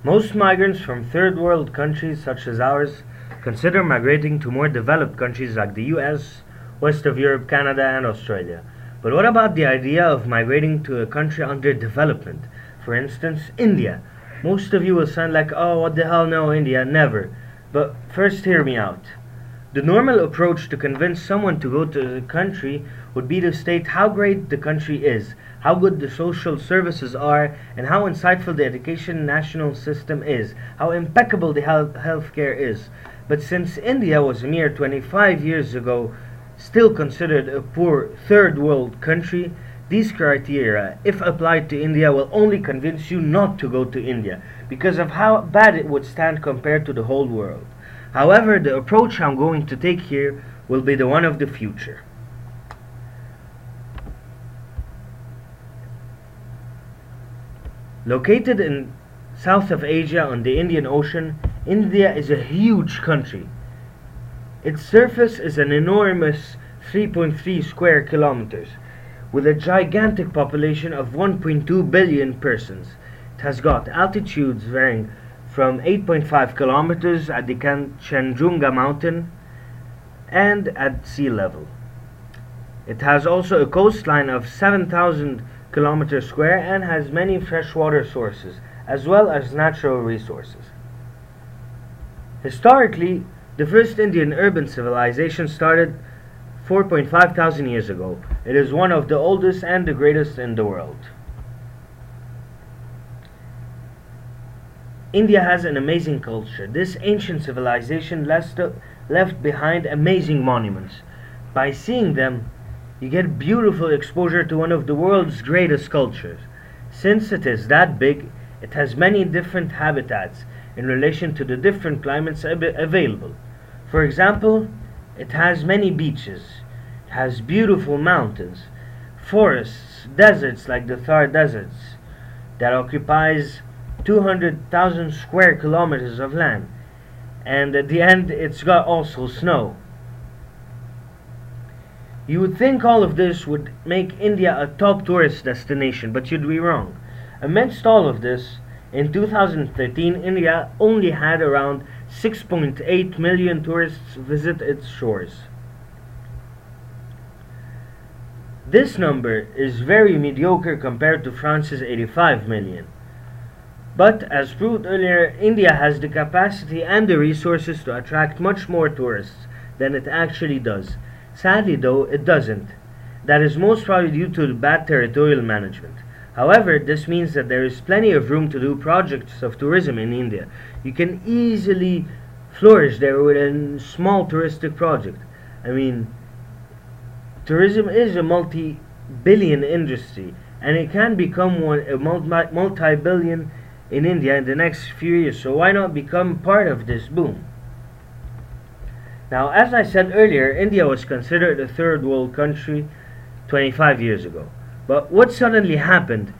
Most migrants from third world countries such as ours consider migrating to more developed countries like the US, west of Europe, Canada, and Australia. But what about the idea of migrating to a country under development? For instance, India. Most of you will sound like, oh, what the hell, no, India, never. But first, hear me out. The normal approach to convince someone to go to a country would be to state how great the country is, how good the social services are, and how insightful the education national system is, how impeccable the healthcare is. But since India was a mere 25 years ago still considered a poor third world country, these criteria, if applied to India, will only convince you not to go to India because of how bad it would stand compared to the whole world. However, the approach I'm going to take here will be the one of the future. Located in south of Asia on the Indian Ocean, India is a huge country. Its surface is an enormous 3.3 square kilometers, with a gigantic population of 1.2 billion persons. It has got altitudes varying from 8.5 kilometers at the Kanchenjunga mountain and at sea level. It has also a coastline of 7,000 kilometers square and has many freshwater sources as well as natural resources. Historically, the first Indian urban civilization started 4.5 thousand years ago. It is one of the oldest and the greatest in the world. India has an amazing culture. This ancient civilization left behind amazing monuments. By seeing them, you get beautiful exposure to one of the world's greatest cultures. Since it is that big, it has many different habitats in relation to the different climates available. For example, it has many beaches, it has beautiful mountains, forests, deserts like the Thar deserts that occupies 200,000 square kilometers of land, and at the end it's got also snow. You would think all of this would make India a top tourist destination, but you'd be wrong. Amidst all of this, in 2013 India only had around 6.8 million tourists visit its shores. This number is very mediocre compared to France's 85 million. But, as proved earlier, India has the capacity and the resources to attract much more tourists than it actually does. Sadly though, it doesn't. That is most probably due to bad territorial management. However, this means that there is plenty of room to do projects of tourism in India. You can easily flourish there with a small touristic project. I mean, tourism is a multi-billion industry, and it can become a multi-billion in India in the next few years, so why not become part of this boom? Now, as I said earlier, India was considered a third world country 25 years ago. But what suddenly happened?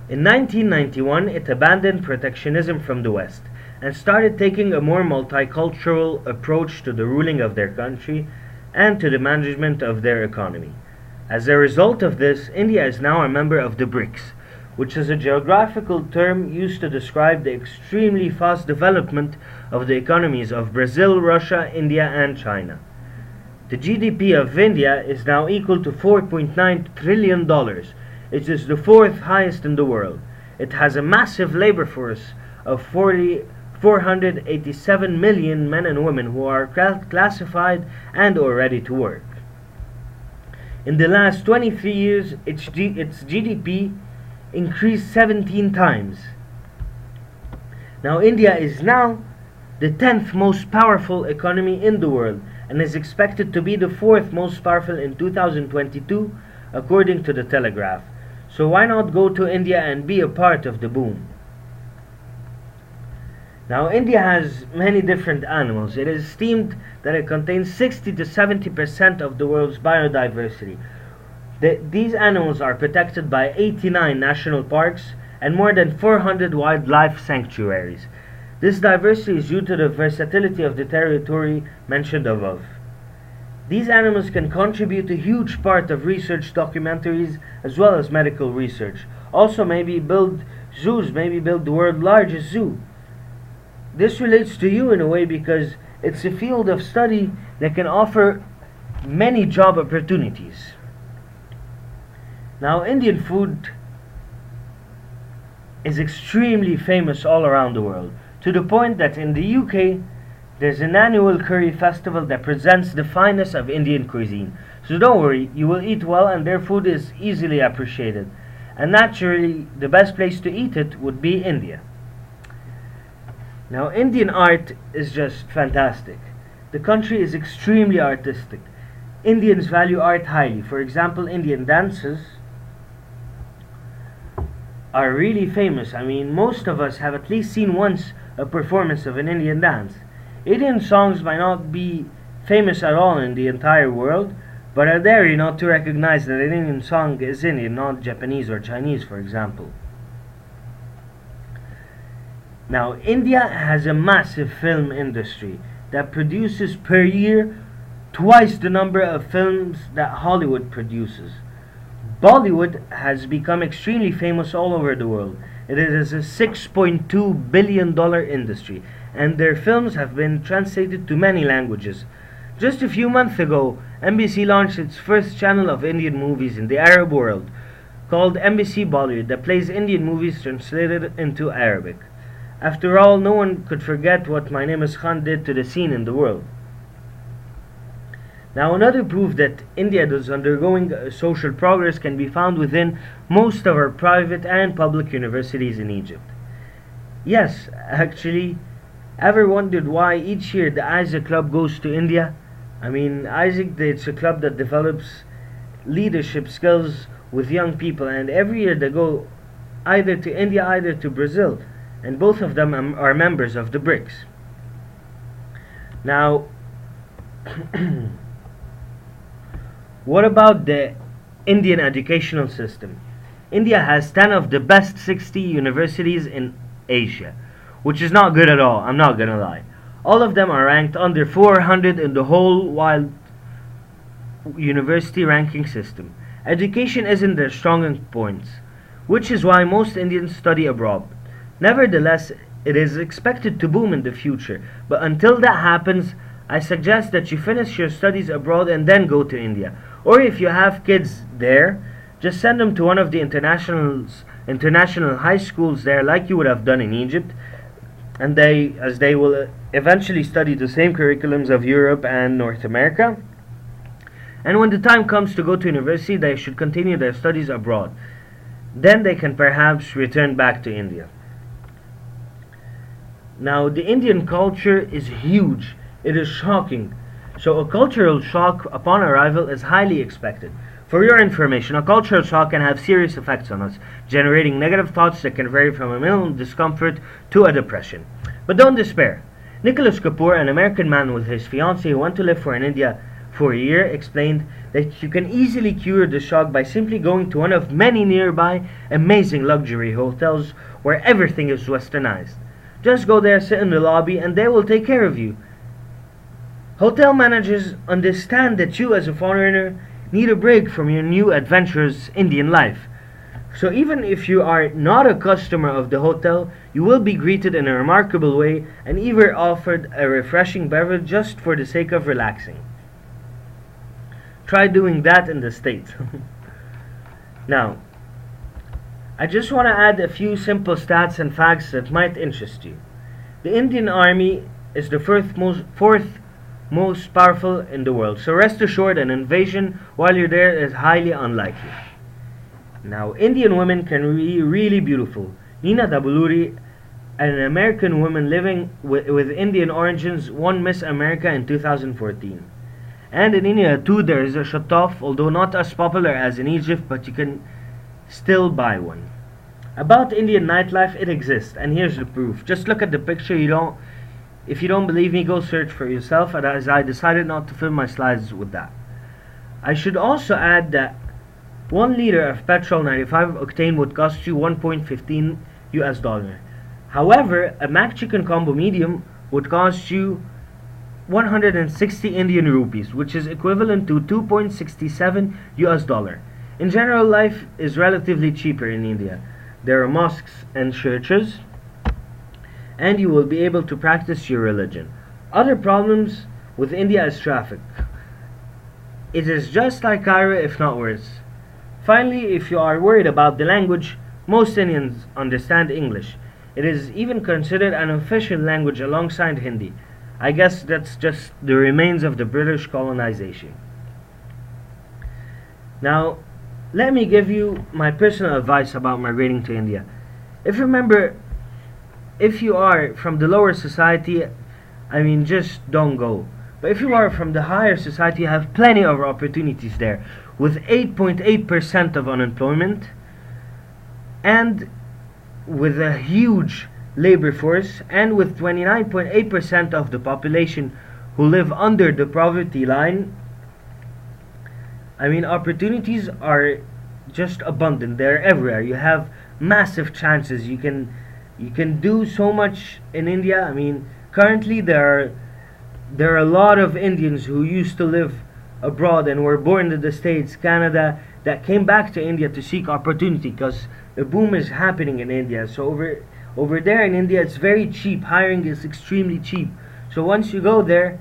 In 1991, it abandoned protectionism from the West and started taking a more multicultural approach to the ruling of their country and to the management of their economy. As a result of this, India is now a member of the BRICS, which is a geographical term used to describe the extremely fast development of the economies of Brazil, Russia, India, and China. The GDP of India is now equal to $4.9 trillion. It is the fourth highest in the world. It has a massive labor force of 487 million men and women who are classified and or ready to work. In the last 23 years, its GDP increased 17 times. Now India is now the 10th most powerful economy in the world and is expected to be the 4th most powerful in 2022 according to the Telegraph. So why not go to India and be a part of the boom? Now India has many different animals. It is esteemed that it contains 60 to 70% of the world's biodiversity. These animals are protected by 89 national parks and more than 400 wildlife sanctuaries. This diversity is due to the versatility of the territory mentioned above. These animals can contribute a huge part of research documentaries as well as medical research. Also maybe build zoos, maybe build the world's largest zoo. This relates to you in a way because it's a field of study that can offer many job opportunities. Now, Indian food is extremely famous all around the world, to the point that in the UK there's an annual curry festival that presents the finest of Indian cuisine. So don't worry, you will eat well and their food is easily appreciated. And naturally, the best place to eat it would be India. Now, Indian art is just fantastic. The country is extremely artistic. Indians value art highly. For example, Indian dances are really famous. I mean, most of us have at least seen once a performance of an Indian dance. Indian songs might not be famous at all in the entire world, but I dare you not to recognize that an Indian song is Indian, not Japanese or Chinese, for example. Now, India has a massive film industry that produces per year twice the number of films that Hollywood produces. Bollywood has become extremely famous all over the world. It is a $6.2 billion industry, and their films have been translated to many languages. Just a few months ago, NBC launched its first channel of Indian movies in the Arab world, called NBC Bollywood, that plays Indian movies translated into Arabic. After all, no one could forget what My Name is Khan did to the scene in the world. Now, another proof that India is undergoing social progress can be found within most of our private and public universities in Egypt. Yes, actually, ever wondered why each year the Isaac Club goes to India? I mean, Isaac, it's a club that develops leadership skills with young people, and every year they go either to India, either to Brazil, and both of them are members of the BRICS. Now, what about the Indian educational system? India has 10 of the best 60 universities in Asia, which is not good at all, I'm not gonna lie. All of them are ranked under 400 in the whole wide university ranking system. Education isn't their strongest points, which is why most Indians study abroad. Nevertheless, it is expected to boom in the future, but until that happens, I suggest that you finish your studies abroad and then go to India. Or if you have kids there, just send them to one of the international high schools there, like you would have done in Egypt, and they will eventually study the same curriculums of Europe and North America. And when the time comes to go to university, they should continue their studies abroad. Then they can perhaps return back to India. Now, the Indian culture is huge. It is shocking. So a cultural shock upon arrival is highly expected. For your information, a cultural shock can have serious effects on us, generating negative thoughts that can vary from a mild discomfort to a depression. But don't despair. Nicholas Kapoor, an American man with his fiancée who went to live in India for a year, explained that you can easily cure the shock by simply going to one of many nearby amazing luxury hotels where everything is westernized. Just go there, sit in the lobby, and they will take care of you. Hotel managers understand that you as a foreigner need a break from your new adventurous Indian life. So even if you are not a customer of the hotel, you will be greeted in a remarkable way and even offered a refreshing beverage just for the sake of relaxing. Try doing that in the States. Now, I just want to add a few simple stats and facts that might interest you. The Indian Army is the fourth most powerful in the world, so rest assured an invasion while you're there is highly unlikely. Now, Indian women can be really beautiful. Nina Dabuluri, an American woman living with Indian origins, won Miss America in 2014. And in India too there is a shatoff, although not as popular as in Egypt, but you can still buy one. About Indian nightlife, it exists, and here's the proof. Just look at the picture. If you don't believe me, go search for yourself, and as I decided not to fill my slides with that. I should also add that 1 liter of petrol 95 octane would cost you 1.15 US dollar. However, a Mac Chicken Combo Medium would cost you 160 Indian rupees, which is equivalent to 2.67 US dollar. In general, life is relatively cheaper in India. There are mosques and churches, and you will be able to practice your religion. Other problems with India is traffic. It is just like Cairo, if not worse. Finally, if you are worried about the language, most Indians understand English. It is even considered an official language alongside Hindi. I guess that's just the remains of the British colonization. Now, let me give you my personal advice about migrating to India. If you are from the lower society, just don't go. But if you are from the higher society, you have plenty of opportunities there. With 8.8% of unemployment, and with a huge labor force, and with 29.8% of the population who live under the poverty line, opportunities are just abundant. They're everywhere. You have massive chances. You can do so much in India. Currently there are a lot of Indians who used to live abroad and were born in the States, Canada, that came back to India to seek opportunity because the boom is happening in India. So over there in India, it's very cheap. Hiring is extremely cheap. So once you go there,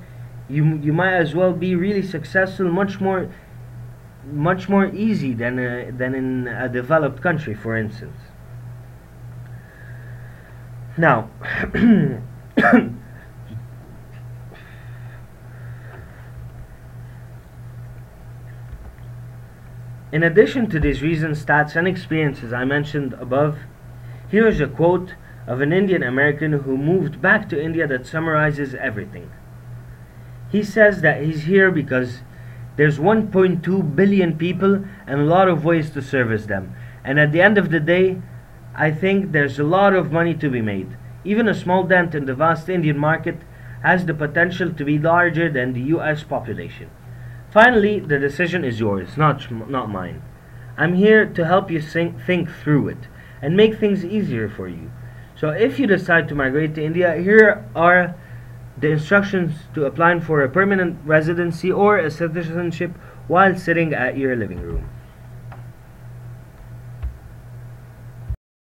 you might as well be really successful, much more easy than in a developed country, for instance. Now, in addition to these reasons, stats, and experiences I mentioned above, here is a quote of an Indian American who moved back to India that summarizes everything. He says that he's here because there's 1.2 billion people and a lot of ways to service them. And at the end of the day, I think there's a lot of money to be made. Even a small dent in the vast Indian market has the potential to be larger than the US population. Finally, the decision is yours, not mine. I'm here to help you think through it and make things easier for you. So if you decide to migrate to India, here are the instructions to applying for a permanent residency or a citizenship while sitting at your living room.